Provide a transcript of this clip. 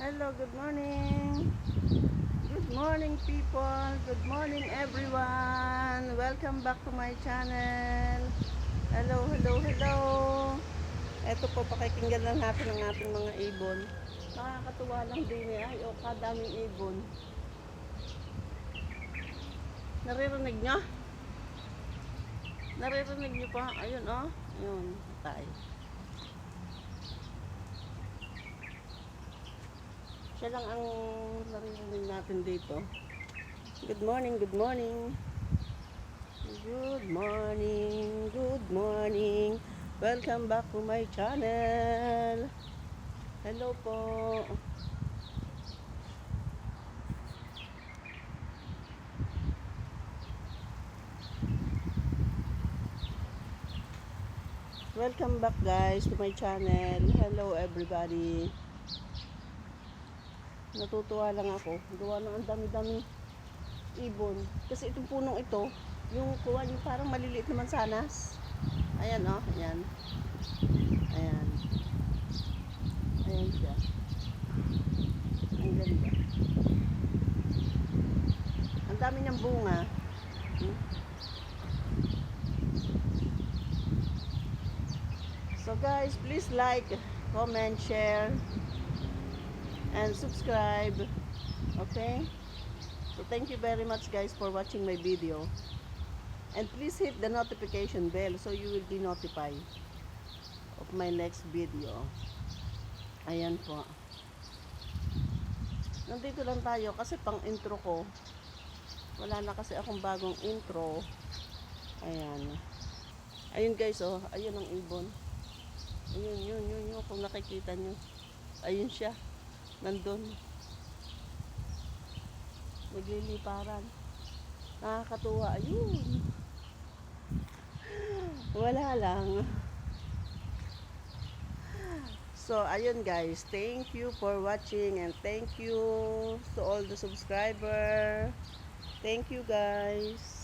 Hello, good morning. Good morning people. Good morning everyone. Welcome back to my channel. Hello, hello, hello. Ito po, pakikinggan lang natin ang ating mga ibon. Nakakatuwa lang din eh. Ay, oh, kadaming ibon. Naririnig nyo? Naririnig nyo pa? Ayun oh. Ayun, tayo. Siya lang ang naririnig natin dito. Good morning, good morning. Good morning, good morning. Welcome back to my channel. Hello po. Welcome back guys to my channel. Hello everybody. Natutuwa lang ako. Gawa ng ang dami-dami ibon. Kasi itong punong ito, yung kuwan yung parang maliliit naman sanas. Ayan oh, ayan. Ayan. Ayan siya. Ang ganda. Ang dami niyang bunga. Hmm? So guys, please like, comment, share, and subscribe. Okay? So thank you very much guys for watching my video. And please hit the notification bell so you will be notified of my next video. Ayan po. Nandito lang tayo kasi pang intro ko. Wala na kasi akong bagong intro. Ayan. Ayun guys oh, ayun ang ibon. Ayun, yun, kung nakikita nyo. Ayun siya. Nandun. Nagliliparan. Nakakatuwa. Ayun. Wala lang. So, ayun guys. Thank you for watching and thank you to all the subscriber. Thank you guys.